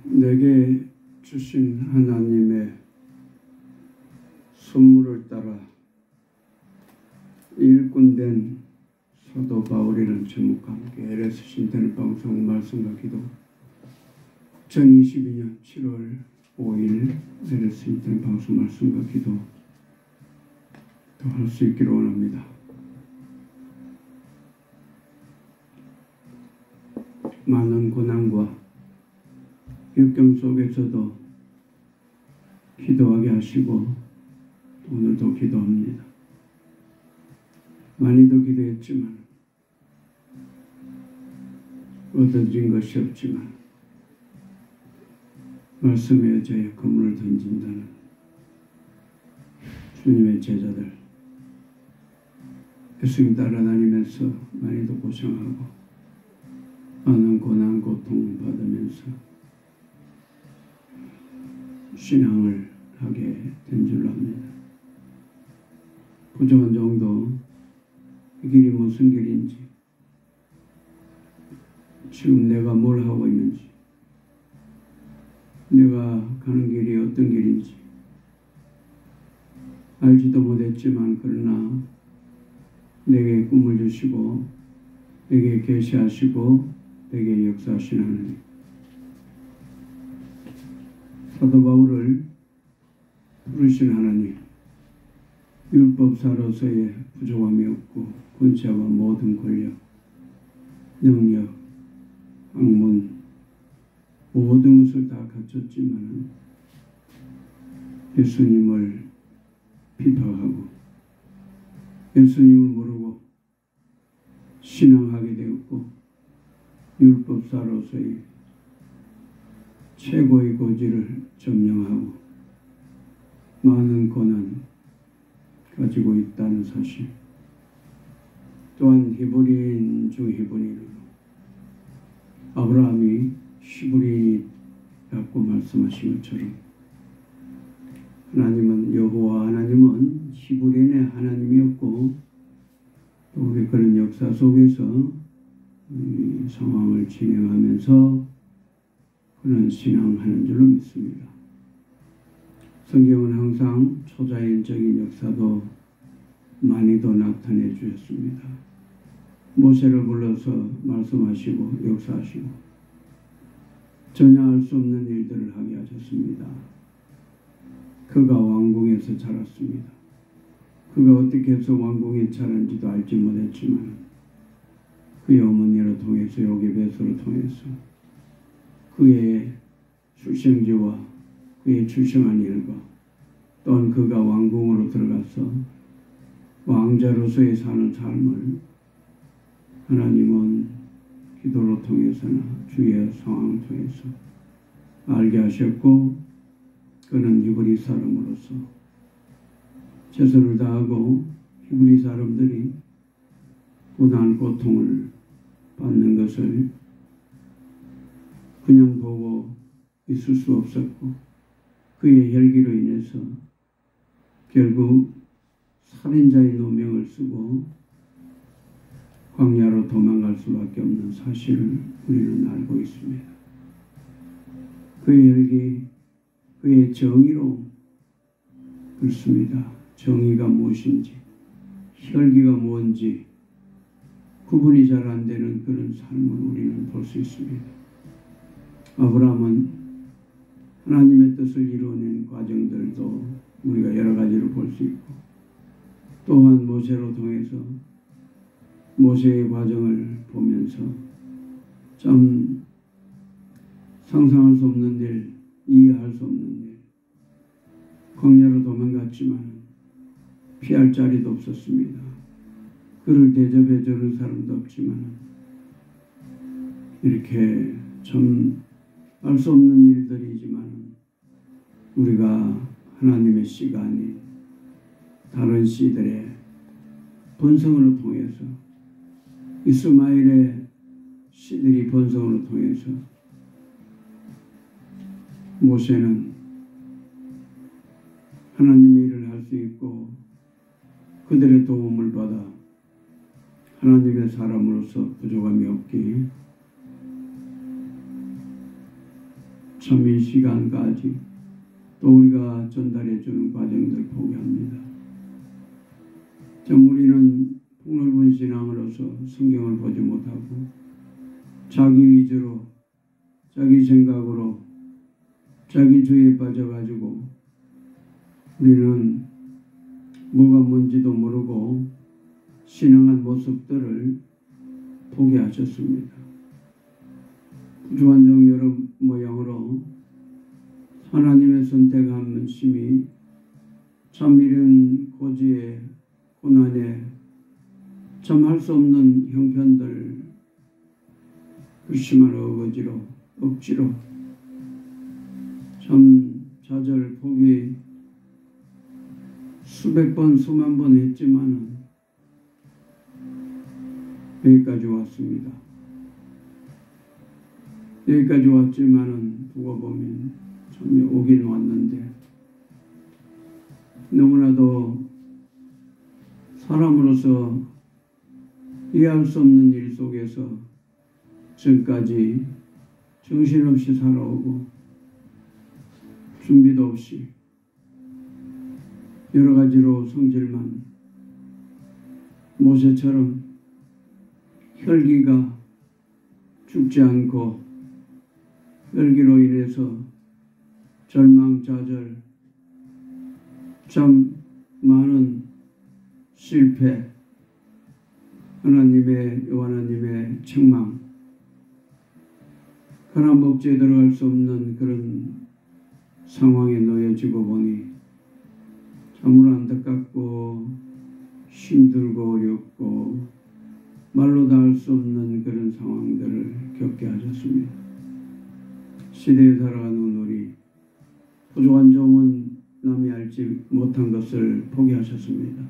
내게 주신 하나님의 선물을 따라 일꾼된 사도 바울이라는 제목과 함께 LS 신대는 방송 말씀과 기도 2022년 7월 5일 LS 신대는 방송 말씀과 기도 더 할 수 있기를 원합니다. 많은 고난과 역경 속에서도 기도하게 하시고 오늘도 기도합니다. 많이도 기도했지만 얻어진 것이 없지만 말씀의 여자에 그물을 던진다는 주님의 제자들 예수님 따라다니면서 많이도 고생하고 많은 고난 고통 받으면서 신앙을 하게 된 줄로 압니다. 부족한 정도 이 길이 무슨 길인지 지금 내가 뭘 하고 있는지 내가 가는 길이 어떤 길인지 알지도 못했지만 그러나 내게 꿈을 주시고 내게 계시하시고 내게 역사하시는 하나님 사도 바울을 부르신 하나님 율법사로서의 부족함이 없고 권세와 모든 권력 능력 학문 모든 것을 다 갖췄지만 예수님을 비판하고 예수님을 모르고 신앙하게 되었고 율법사로서의 최고의 고지를 점령하고 많은 고난 가지고 있다는 사실 또한 히브리인 중 히브리인으로 아브라함이 히브리인이라고 말씀하신 것처럼 하나님은 여호와 하나님은 히브리인의 하나님이었고 또 우리 그런 역사 속에서 이 상황을 진행하면서 그런 신앙하는 줄로 믿습니다. 성경은 항상 초자연적인 역사도 많이도 나타내 주셨습니다. 모세를 불러서 말씀하시고 역사하시고 전혀 알 수 없는 일들을 하게 하셨습니다. 그가 왕궁에서 자랐습니다. 그가 어떻게 해서 왕궁에 자란지도 알지 못했지만 그의 어머니를 통해서 요게벳으로 통해서 그의 출생지와 그의 출생한 일과 또한 그가 왕궁으로 들어가서 왕자로서의 사는 삶을 하나님은 기도로 통해서나 주의 상황을 통해서 알게 하셨고 그는 히브리 사람으로서 최선을 다하고 히브리 사람들이 고난 고통을 받는 것을 그냥 보고 있을 수 없었고 그의 혈기로 인해서 결국 살인자의 누명을 쓰고 광야로 도망갈 수밖에 없는 사실을 우리는 알고 있습니다. 그의 혈기, 그의 정의로 그렇습니다. 정의가 무엇인지 혈기가 뭔지 구분이 잘 안 되는 그런 삶을 우리는 볼 수 있습니다. 아브라함은 하나님의 뜻을 이루어낸 과정들도 우리가 여러 가지로 볼 수 있고 또한 모세로 통해서 모세의 과정을 보면서 참 상상할 수 없는 일, 이해할 수 없는 일 광야로 도망갔지만 피할 자리도 없었습니다. 그를 대접해 주는 사람도 없지만 이렇게 참 알 수 없는 일들이지만 우리가 하나님의 씨가 아닌 다른 씨들의 번성으로 통해서 이스마엘의 씨들이 번성으로 통해서 모세는 하나님의 일을 할 수 있고 그들의 도움을 받아 하나님의 사람으로서 부족함이 없기 참 이 시간까지 또 우리가 전달해주는 과정들 포기합니다. 참 우리는 폭넓은 신앙으로서 성경을 보지 못하고 자기 위주로 자기 생각으로 자기 주의에 빠져가지고 우리는 뭐가 뭔지도 모르고 신앙한 모습들을 포기하셨습니다. 부주한정 여러 모양으로 하나님의 선택하심이 참 이런 고지에 고난에 참 할 수 없는 형편들 불심한 어거지로 억지로 참 좌절 포기 수백 번 수만 번 했지만은 여기까지 왔습니다. 여기까지 왔지만은 두고 보면 참 오긴 왔는데 너무나도 사람으로서 이해할 수 없는 일 속에서 지금까지 정신없이 살아오고 준비도 없이 여러 가지로 성질만 모세처럼 혈기가 죽지 않고 혈기로 인해서 절망, 좌절, 참 많은 실패, 하나님의 책망, 가난 복지에 들어갈 수 없는 그런 상황에 놓여지고 보니 참으로 안타깝고 힘들고 어렵고 말로 다 할 수 없는 그런 상황들을 겪게 하셨습니다. 시대에 살아가는 우리 부족한 종은 남이 알지 못한 것을 포기하셨습니다.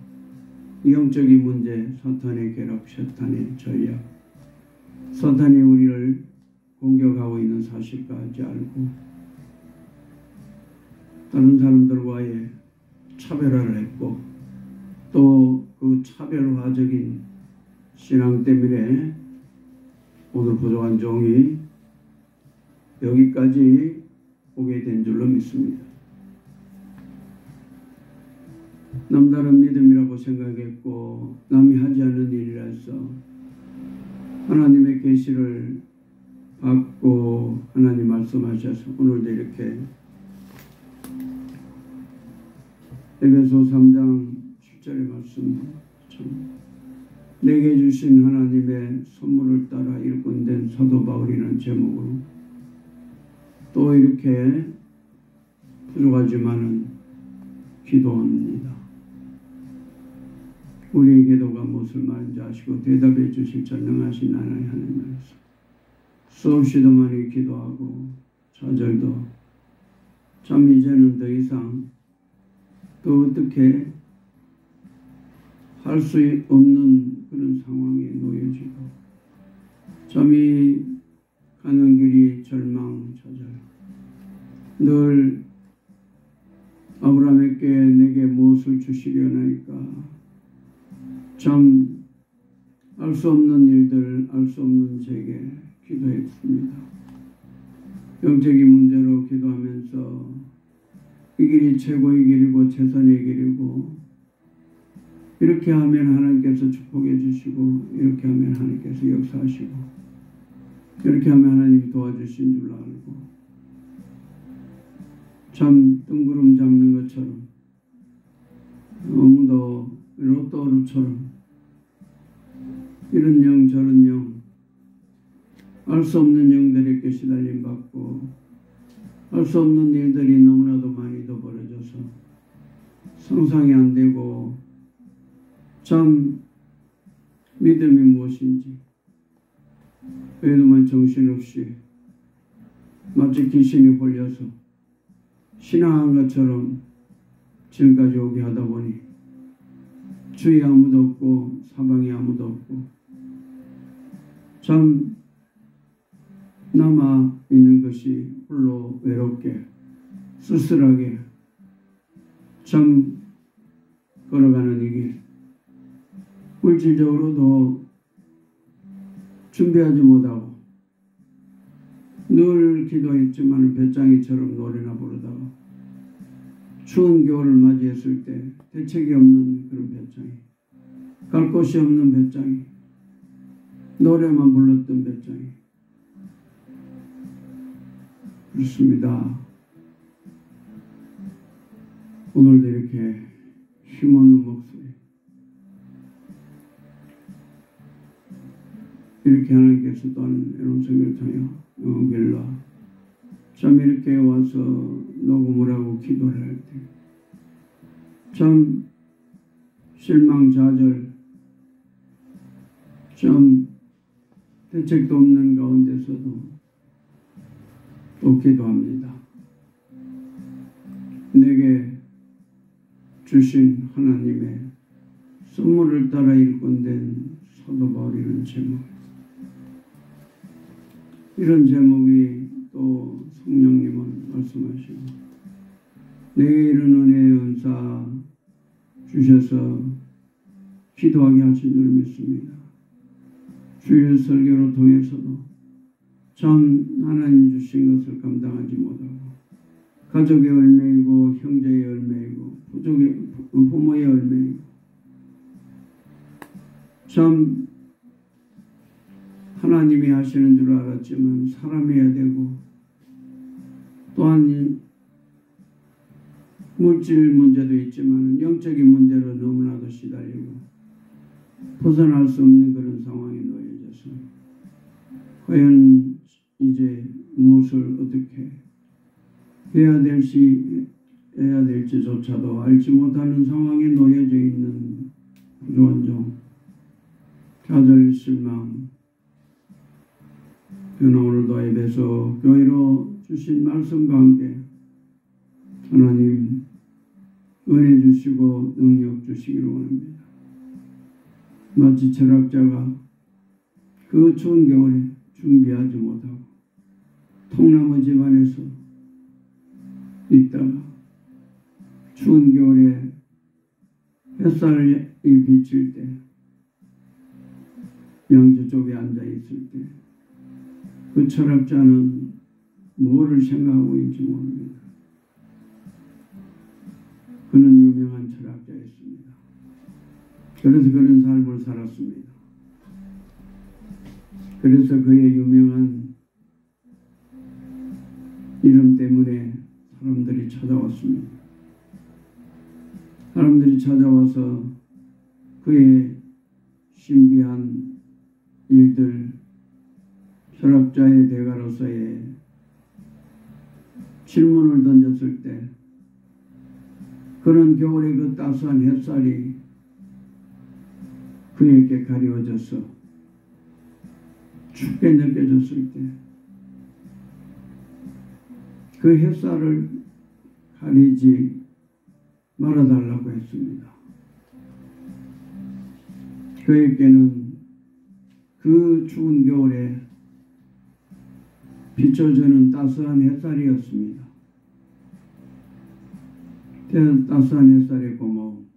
영적인 문제, 사탄의 괴롭, 사탄의 전략, 사탄이 우리를 공격하고 있는 사실까지 알고 다른 사람들과의 차별화를 했고 또 그 차별화적인 신앙 때문에 오늘 부족한 종이 여기까지 오게 된 줄로 믿습니다. 남다른 믿음이라고 생각했고 남이 하지 않은 일이라서 하나님의 계시를 받고 하나님 말씀하셔서 오늘도 이렇게 에베소 3장 10절의 말씀 참 내게 주신 하나님의 선물을 따라 일꾼된 사도 바울이라는 제목으로 또 이렇게 부족하지만은 기도합니다. 우리의 기도가 무엇을 말인지 아시고 대답해 주실 전능하신 하나님 말씀 수없이도 많이 기도하고 좌절도 참 이제는 더 이상 또 어떻게 할 수 없는 그런 상황에 놓여지고 참 이 가는 길이 절망, 좌절 늘 아브라함에게 내게 무엇을 주시려나이까 참 알 수 없는 일들, 알 수 없는 제게 기도했습니다. 영적인 문제로 기도하면서 이 길이 최고의 길이고 최선의 길이고 이렇게 하면 하나님께서 축복해 주시고 이렇게 하면 하나님께서 역사하시고 이렇게 하면 하나님이 도와주신 줄 알고 참 뜬구름 잡는 것처럼 너무도 로또처럼 이런 영 저런 영 알 수 없는 영들에게 시달림 받고 알 수 없는 일들이 너무나도 많이도 벌어져서 상상이 안 되고 참 믿음이 무엇인지 그래도만 정신없이 마치 귀신이 홀려서 신앙한 것처럼 지금까지 오게 하다 보니 주위 아무도 없고 사방에 아무도 없고 참 남아 있는 것이 홀로 외롭게 쓸쓸하게 참 걸어가는 이 길 물질적으로도 준비하지 못하고 늘 기도했지만 배짱이처럼 노래나 부르다가 추운 겨울을 맞이했을 때 대책이 없는 그런 배짱이, 갈 곳이 없는 배짱이, 노래만 불렀던 배짱이. 그렇습니다. 오늘도 이렇게 힘없는 목소리, 이렇게 하나님께서 또한 여러분 생명을 통해 연결라 참 이렇게 와서 녹음을 하고 기도를 할 때 참 실망 좌절, 참 대책도 없는 가운데서도 또 기도합니다. 내게 주신 하나님의 선물을 따라 일권된 사도 바울이라는 제목, 이런 제목이 또 성령님은 말씀하시고 내게 이런 은혜의 은사 주셔서 기도하게 하신 줄 믿습니다. 주일 설교로 통해서도 참 하나님 주신 것을 감당하지 못하고 가족의 열매이고 형제의 열매이고 부모의 열매이고 참 하나님이 하시는 줄 알았지만 사람이어야 되고 또한 물질 문제도 있지만 영적인 문제로 너무나도 시달리고 벗어날 수 없는 그런 상황에 놓여져서 과연 이제 무엇을 어떻게 해야 될지조차도 알지 못하는 상황에 놓여져 있는 부조한종, 좌절, 실망. 그러나 오늘도 에베소 교회로 주신 말씀과 함께 하나님 은혜 주시고 능력 주시기를 원합니다. 마치 철학자가 그 추운 겨울에 준비하지 못하고 통나무 집안에서 있다가 추운 겨울에 햇살이 비칠 때 양주 쪽에 앉아 있을 때 그 철학자는 뭐를 생각하고 있는지 모릅니다. 그는 유명한 철학자였습니다. 그래서 그런 삶을 살았습니다. 그래서 그의 유명한 이름 때문에 사람들이 찾아왔습니다. 사람들이 찾아와서 그의 신비한 일들, 철학자의 대가로서의 질문을 던졌을 때 그런 겨울의 그 따스한 햇살이 그에게 가려워져서 춥게 느껴졌을 때 그 햇살을 가리지 말아달라고 했습니다. 그에게는 그 추운 겨울에 비춰주는 따스한 햇살이었습니다. 따스한 햇살에 고마움,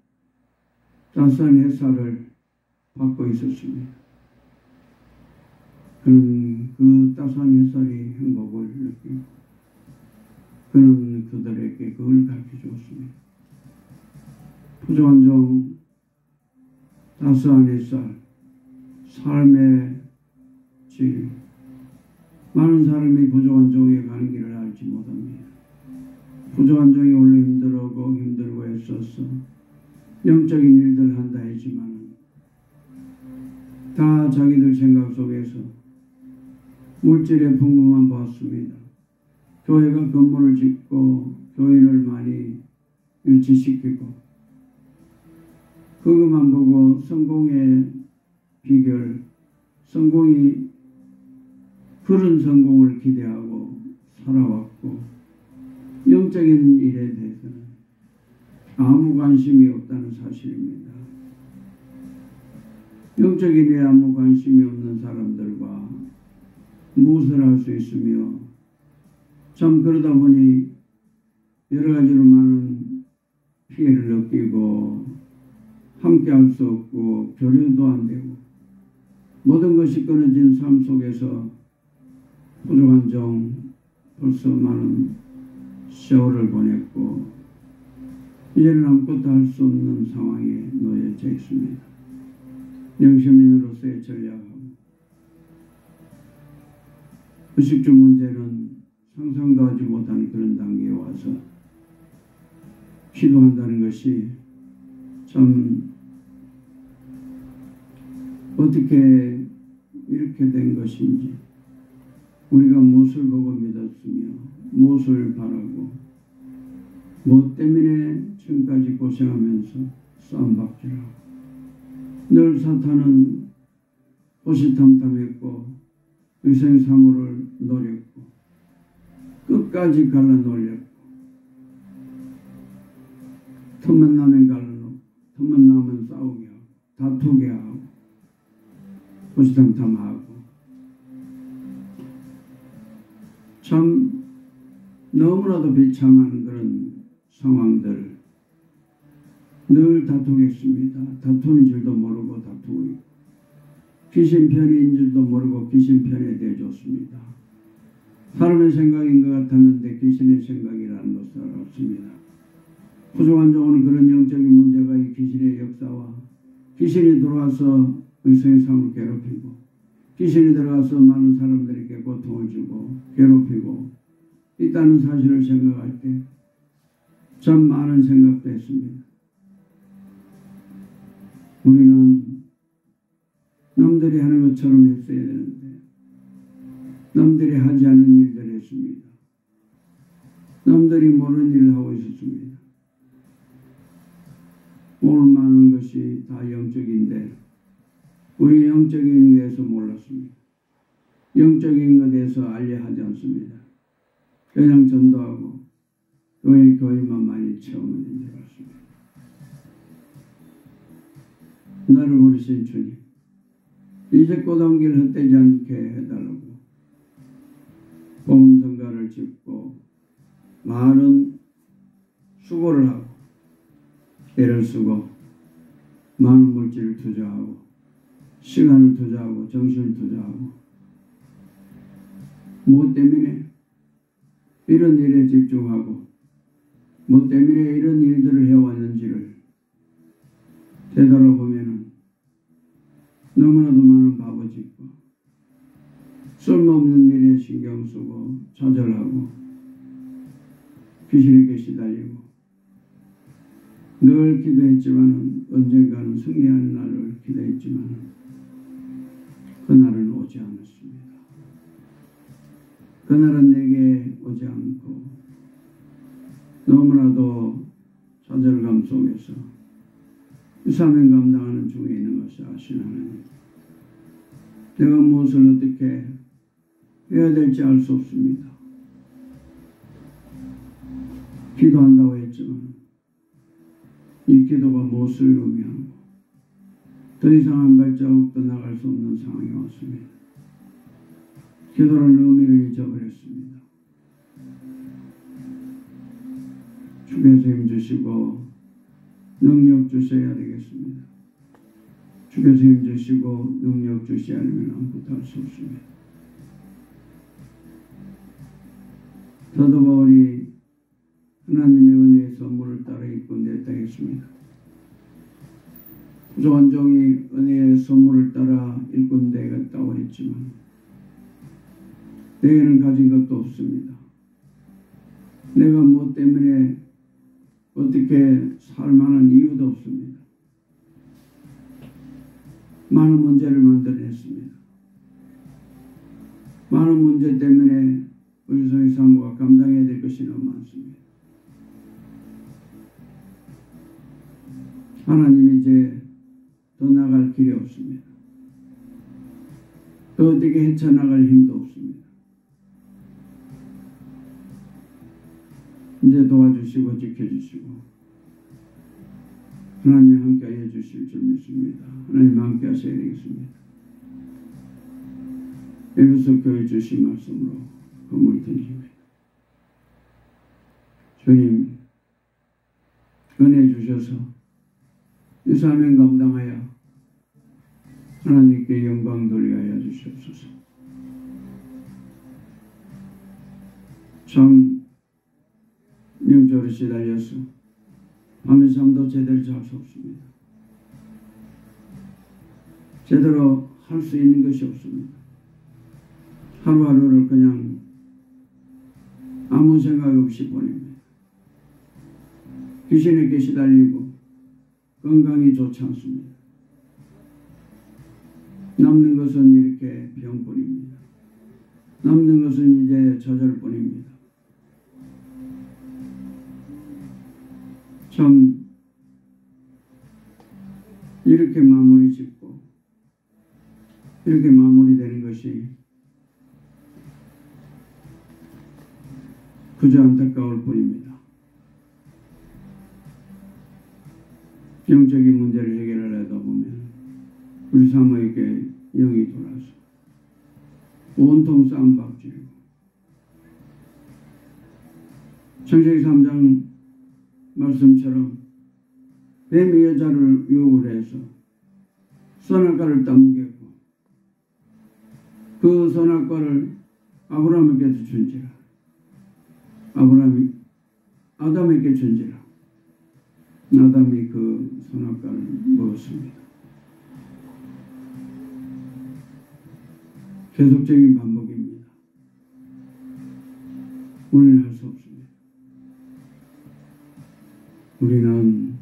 따스한 햇살을 받고 있었습니다. 그는 그 따스한 햇살의 행복을 느끼고 그는 그들에게 그걸 가르쳐 주었습니다. 부족한 종, 따스한 햇살, 삶의 질. 많은 사람이 부족한 종에 가는 길을 알지 못합니다. 부족한 종이 원래 힘들고 애써서 영적인 일들 한다 했지만 다 자기들 생각 속에서 물질의 풍부만 봤습니다. 교회가 건물을 짓고 교인을 많이 유치시키고 그것만 보고 성공의 비결, 성공이 그런 성공을 기대하고 살아왔고 영적인 일에 대해서는 아무 관심이 없다는 사실입니다. 영적인 일에 아무 관심이 없는 사람들과 무엇을 할 수 있으며 참 그러다 보니 여러 가지로 많은 피해를 느끼고 함께 할 수 없고 교류도 안 되고 모든 것이 끊어진 삶 속에서 부족한 종 벌써 많은 세월을 보냈고 이제는 아무것도 할 수 없는 상황에 놓여져 있습니다. 영시민으로서의 전략하고 의식주 문제는 상상도 하지 못하는 그런 단계에 와서 기도한다는 것이 참 어떻게 이렇게 된 것인지, 우리가 무엇을 보고 믿었으며 무엇을 바라고 무엇 때문에 지금까지 고생하면서 싸움박질하고, 늘 사탄은 호시탐탐했고 위생사물을 노렸고 끝까지 갈라놓으려고, 틈만 나면 갈라놓고 틈만 나면 싸우게 하고 다투게 하고 호시탐탐하고, 참 너무나도 비참한 그런 상황들, 늘 다투겠습니다. 다투는 줄도 모르고 다투고 있고, 귀신 편인 줄도 모르고 귀신 편에 대해줬습니다. 사람의 생각인 것 같았는데 귀신의 생각이라는 것을 알았습니다. 부족한 종은 그런 영적인 문제가 이 귀신의 역사와 귀신이 들어와서 의성의 삶을 괴롭히고 귀신이 들어가서 많은 사람들에게 고통을 주고 괴롭히고 있다는 사실을 생각할 때 참 많은 생각도 했습니다. 우리는 남들이 하는 것처럼 했어야 되는데 남들이 하지 않는 일들을 했습니다. 남들이 모르는 일을 하고 있었습니다. 오늘 많은 것이 다 영적인데 우리 영적인 것에 대해서 몰랐습니다. 영적인 것에 대해서 알려하지 않습니다. 그냥 전도하고 교회만 많이 체험하는 줄 알았습니다. 나를 부르신 주님, 이제 꽃온 길 헛되지 않게 해달라고 복음성가를 짓고 많은 수고를 하고 애를 쓰고 많은 물질을 투자하고 시간을 투자하고 정신을 투자하고 무엇 때문에 이런 일에 집중하고 무엇 때문에 이런 일들을 해왔는지를 되돌아보면 너무나도 많은 바보짓고 쓸모없는 일에 신경 쓰고 좌절하고 귀신에게 시달리고 늘 기도했지만 언젠가는 승리하는 날을 기도했지만 그날은 오지 않았습니다. 그날은 내게 오지 않고 너무나도 좌절감 속에서 사명 감당하는 중에 있는 것을 아시는 하나님, 내가 무엇을 어떻게 해야 될지 알 수 없습니다. 기도한다고 했지만 이 기도가 무엇을 의미하고 더 이상 한 발자국도 나갈 수 없는 상황이 왔습니다. 기도라는 의미를 잊어버렸습니다. 주께서 힘주시고 능력 주셔야 되겠습니다. 주께서 힘주시고 능력 주셔야 하면 아무것도 할 수 없습니다. 사도 바울이 하나님의 은혜의 선물을 따라 일꾼되었다 했습니다. 부족한 종이 은혜의 선물을 따라 일꾼되었다고 했지만 내게는 가진 것도 없습니다. 내가 무엇 때문에 어떻게 살 만한 이유도 없습니다. 많은 문제를 만들어냈습니다. 많은 문제 때문에 우리 성의 사모가 감당해야 될 것이 너무 많습니다. 하나님 이제 더 나갈 길이 없습니다. 더 어떻게 헤쳐나갈 힘도 없습니다. 이제 도와주시고 지켜주시고 하나님 함께하여 주실 줄 믿습니다. 하나님 함께하셔야 되겠습니다. 에베소 교회 주신 말씀으로 건물 드립니다. 주님 은혜 주셔서 이 사명 감당하여 하나님께 영광 돌리게 하여 주시옵소서. 참 영적으로 시달려서 밤에 잠도 제대로 잘 수 없습니다. 제대로 할 수 있는 것이 없습니다. 하루하루를 그냥 아무 생각 없이 보냅니다. 귀신에게 시달리고 건강이 좋지 않습니다. 남는 것은 이렇게 병뿐입니다. 남는 것은 이제 좌절뿐입니다. 참 이렇게 마무리 짓고 이렇게 마무리되는 것이 그저 안타까울 뿐입니다. 영적인 문제를 해결하려다 보면 우리 사모에게 영이 돌아서 온통 쌍박질고 창세기 3장 말씀처럼 뱀이 여자를 유혹을 해서 선악과를 따먹였고 그 선악과를 아브라함에게도 준지라 아브라함이 아담에게 준지라 아담이 그 선악과를 먹었습니다. 계속적인 반복입니다. 우리는 할 수 없습니다. 우리는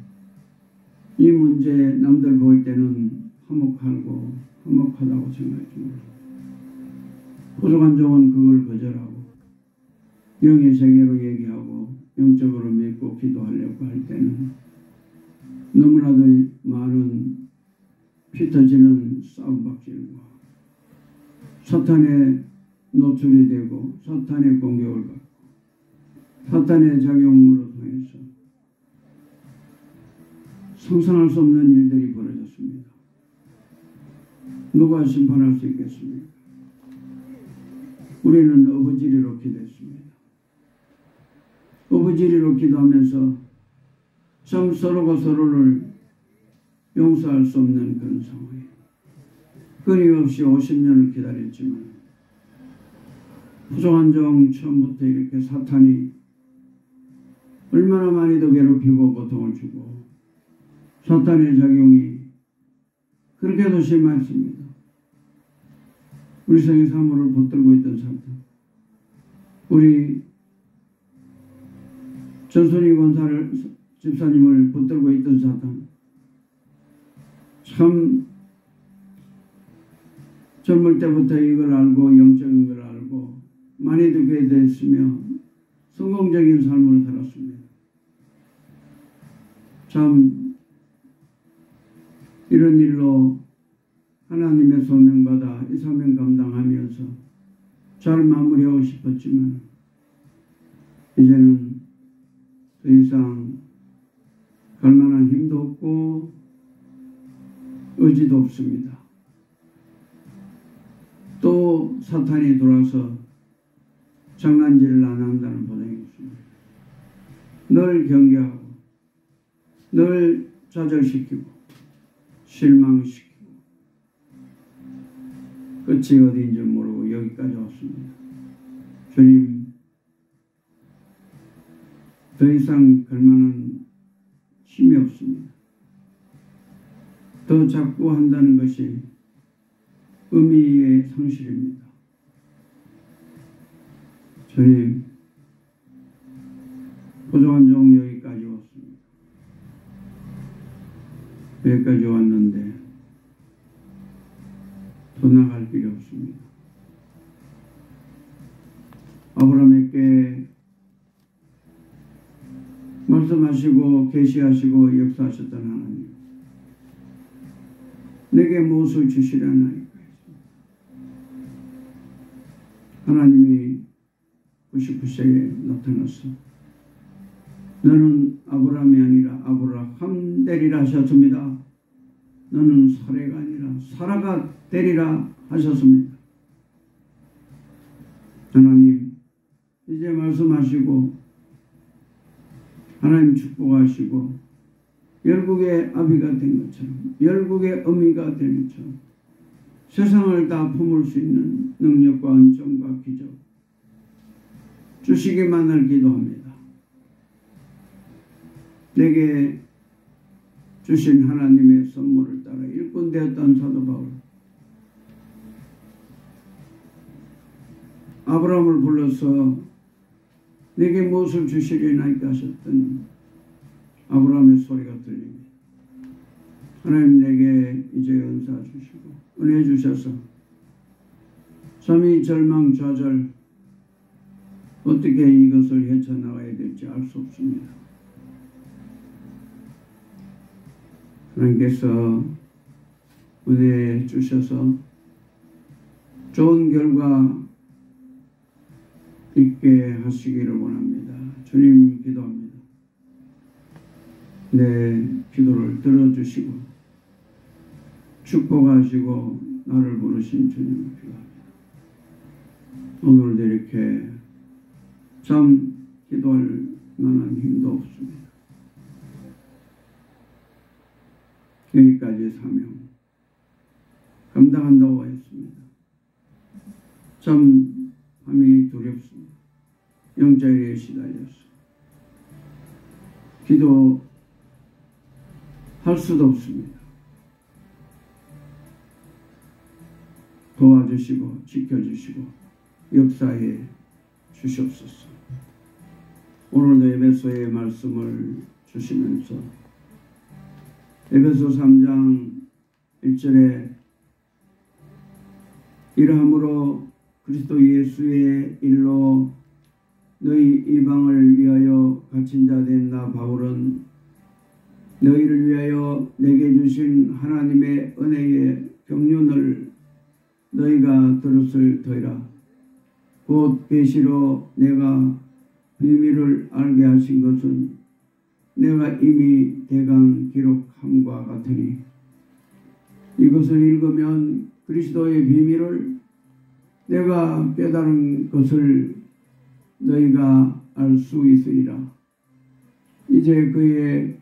이 문제 남들 볼 때는 화목하다고 생각하지 몰라. 부족한 종은 그걸 거절하고 영의 세계로 얘기하고 영적으로 믿고 기도하려고 할 때는 너무나도 많은 피 터지는 싸움박질과 사탄에 노출이 되고 사탄의 공격을 받고 사탄의 작용으로 통해서 상상할 수 없는 일들이 벌어졌습니다. 누가 심판할 수 있겠습니까? 우리는 어부지리로 기도했습니다. 어부지리로 기도하면서 참 서로가 서로를 용서할 수 없는 그런 상황이에요. 끊임없이 50년을 기다렸지만 부족한 종 처음부터 이렇게 사탄이 얼마나 많이도 괴롭히고 고통을 주고 사탄의 작용이 그렇게도 심했습니다. 우리 성의 사물을 붙들고 있던 사탄, 우리 전순희 권사를 집사님을 붙들고 있던 사탄, 참 젊을 때부터 이걸 알고 영적인 걸 알고 많이도 기도했으며 성공적인 삶을 살았습니다. 참 이런 일로 하나님의 소명받아 이 사명 감당하면서 잘 마무리하고 싶었지만 이제는 더 이상 갈 만한 힘도 없고 의지도 없습니다. 또 사탄이 돌아서 장난질을 안 한다는 보장이 없습니다. 늘 경계하고 늘 좌절시키고 실망시키고 끝이 어디인지 모르고 여기까지 왔습니다. 주님, 더 이상 갈 만한 힘이 없습니다. 더 자꾸 한다는 것이 의미의 상실입니다. 주님, 부족한 종 여기까지 왔습니다. 여기까지 왔는데 더 나갈 필요 없습니다. 아브라함에게 말씀하시고 계시하시고 역사하셨던 하나님, 내게 무엇을 주시려나이까? 하나님이 99세에 나타났어. 너는 아브라함이 아니라 아브라함 되리라 하셨습니다. 너는 사례가 아니라 사라가 되리라 하셨습니다. 하나님, 이제 말씀하시고 하나님 축복하시고 열국의 아비가 된 것처럼 열국의 어미가 된 것처럼 세상을 다 품을 수 있는 능력과 은총과 기적 주시기만을 기도합니다. 내게 주신 하나님의 선물을 따라 일꾼 되었던 사도 바울, 아브라함을 불러서 내게 무엇을 주시리나이까 하셨더니 아브라함의 소리가 들립니다. 하나님 내게 이제 은사 주시고 은혜 주셔서 삼위 절망 좌절 어떻게 이것을 헤쳐나가야 될지 알 수 없습니다. 하나님께서 은혜 주셔서 좋은 결과 있게 하시기를 원합니다. 주님 기도합니다. 내 기도를 들어주시고 축복하시고 나를 부르신 주님 기도합니다. 오늘도 이렇게 참 기도할 만한 힘도 없습니다. 여기까지 사명 감당한다고 했습니다. 참 밤이 두렵습니다. 영적에 시달렸어. 기도할 수도 없습니다. 도와주시고 지켜주시고 역사해 주시옵소서. 오늘도 에베소의 말씀을 주시면서 에베소 3장 1절에 이러함으로 그리스도 예수의 일로 너희 이방을 위하여 갇힌 자 된 나 바울은 너희를 위하여 내게 주신 하나님의 은혜의 경륜을 너희가 들었을 터이라. 곧 계시로 내가 비밀을 알게 하신 것은 내가 이미 대강 기록함과 같으니 이것을 읽으면 그리스도의 비밀을 내가 깨달은 것을 너희가 알 수 있으리라. 이제 그의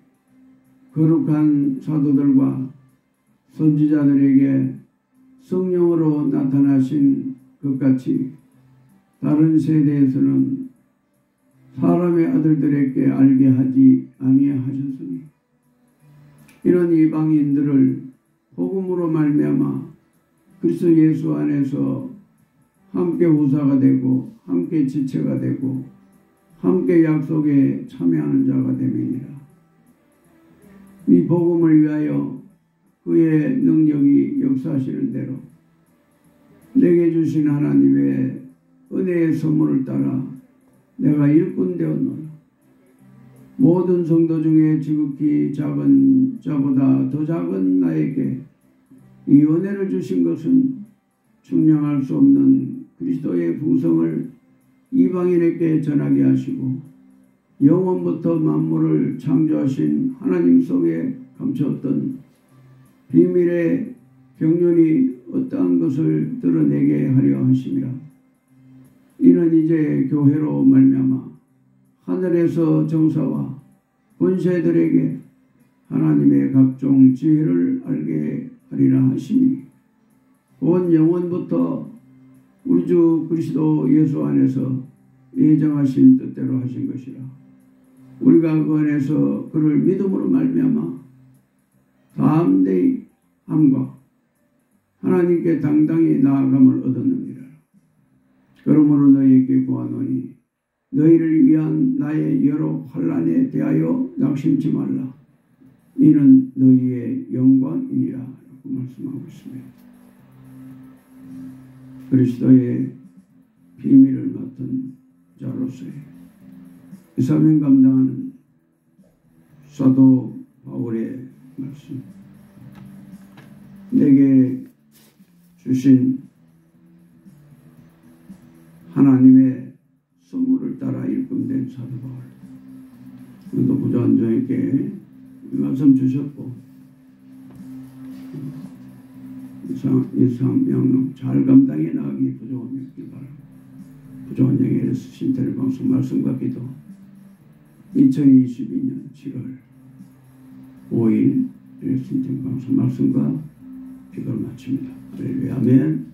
거룩한 사도들과 선지자들에게 성령으로 나타나신 것 같이 다른 세대에서는 사람의 아들들에게 알게 하지 아니하셨으니 이런 이방인들을 복음으로 말미암아 그리스도 예수 안에서 함께 후사가 되고 함께 지체가 되고 함께 약속에 참여하는 자가 됨이니라. 이 복음을 위하여 그의 능력이 역사하시는 대로 내게 주신 하나님의 은혜의 선물을 따라 내가 일꾼 되었노라. 모든 성도 중에 지극히 작은 자보다 더 작은 나에게 이 은혜를 주신 것은 측량할 수 없는 그리스도의 풍성을 이방인에게 전하게 하시고 영원부터 만물을 창조하신 하나님 속에 감추었던 비밀의 경륜이 어떠한 것을 드러내게 하려 하심이라. 이는 이제 교회로 말미암아 하늘에서 정사와 권세들에게 하나님의 각종 지혜를 알게 하리라 하시니 온 영원부터 우리 주 그리스도 예수 안에서 예정하신 뜻대로 하신 것이라. 우리가 그 안에서 그를 믿음으로 말미암아 담대히 함과 하나님께 당당히 나아감을 얻었느니라. 그러므로 너희에게 구하노니 너희를 위한 나의 여러 환난에 대하여 낙심치 말라. 이는 너희의 영광이니라. 라고 말씀하고 있습니다. 그리스도의 비밀을 맡은 자로서의 이 사명 감당하는 사도 바울의 말씀, 내게 주신 하나님의 선물을 따라 일꾼된 사도 바울, 오늘도 부자원장에게 말씀 주셨고 이 사명 잘 감당해 나가기 부족함이 없길 바랍니다. 부자원장의 신태를 방송 말씀과 기도 2022년 7월 5일 신태 방송 말씀과 기도를 마칩니다. 할렐루야. 아멘.